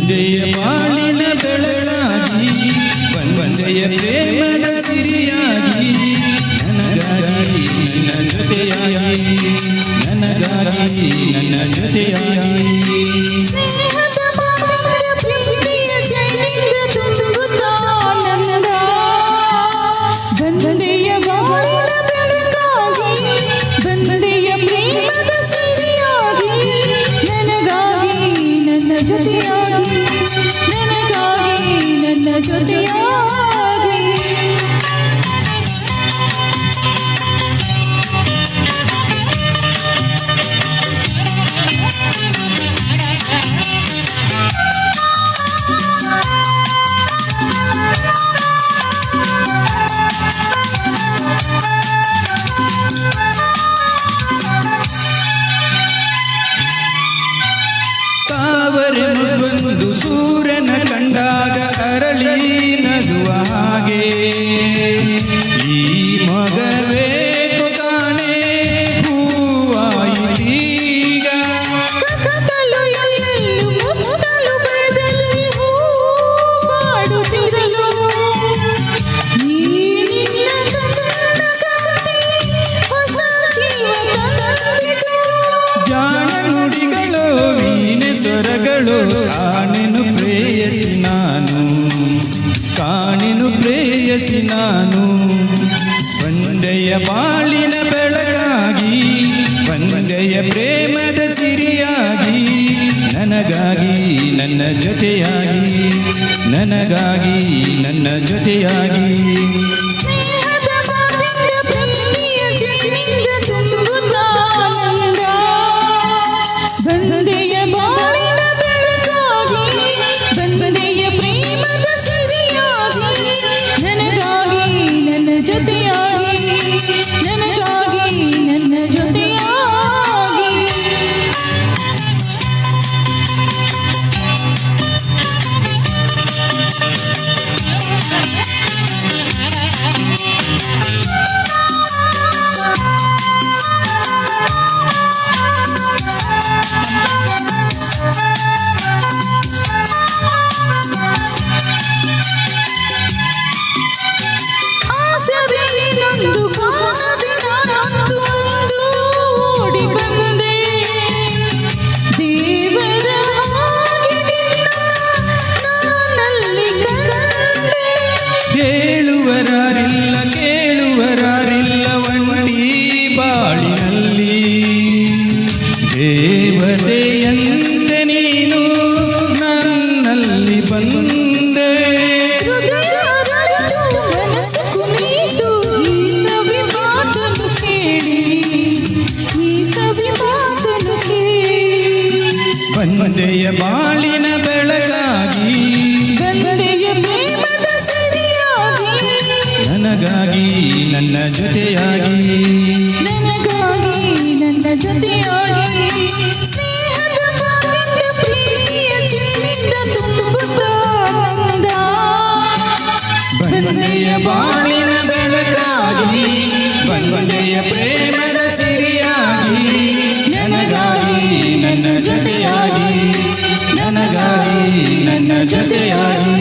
ಬಂದೆಯ ಬಾಳಿನ ಬೆಳಗಾಗಿ ಬಂದೆಯ ಪ್ರೇಮದ ಸಿರಿಯಾಗಿ ನನಗಾಗಿ ನನ್ನ ಜೊತೆಯಾಗಿ ನನಗಾಗಿ ನನ್ನ ಜೊತೆಯಾಗಿ ಒಂದು ಸೂರ್ಯನ ಕಂಡಾಗ ಅರಳಿ ನಗುವ ಹಾಗೆ ಈ ಮಗವೇ ಕಾಣೆ ಹೂವಾಯಿತೀಗ ಜಾಣ ನುಡಿಗಳು ವೀಣೆ ಸ್ವರಗಳು ಕಾಣೆನು ಪ್ರೇಯಸಿ ನಾನು ಕಾಣೆನು ಪ್ರೇಯಸಿ ನಾನು ಬಂದೆಯ ಬಾಳಿನ ಬೆಳಗಾಗಿ ಬಂದೆಯ ಪ್ರೇಮದ ಸಿರಿಯಾಗಿ ನನಗಾಗಿ ನನ್ನ ಜೊತೆಯಾಗಿ ನನಗಾಗಿ ನನ್ನ ಜೊತೆಯಾಗಿ ಕೇಳುವರಾರಿಲ್ಲ ಕೇಳುವರಾರಿಲ್ಲವಣ್ಣ ಬಾಳಿನಲ್ಲಿ ದೇವತೆಯಂತೆ ನೀನು ನನ್ನಲ್ಲಿ ಬಂದೆ ಬಂದೆಯ ಬಾಳಿನ ಬೆಳಗಾಗಿ ನನಗಾಗಿ ನನ್ನ ಜೊತೆಯಾಗಿ ನನಗಾಗಿ ನನ್ನ ಜೊತೆಯಾಗಿ ಸ್ನೇಹದ ಬಾಳಿನ ಪ್ರೀತಿಯ ಜೀವಿತ ತುಂಬುತ್ತಾನಂದ ಬಂದೆಯ ಬಾಳಿನ ಬೆಳಕಾಗಿ ಬಂದೆಯ ಪ್ರೇಮದ ಸಿರಿಯಾಗಿ ನನಗಾಗಿ ನನ್ನ ಜೊತೆಯಾಗಿ ನನಗಾಗಿ ನನ್ನ ಜೊತೆಯಾಗಿ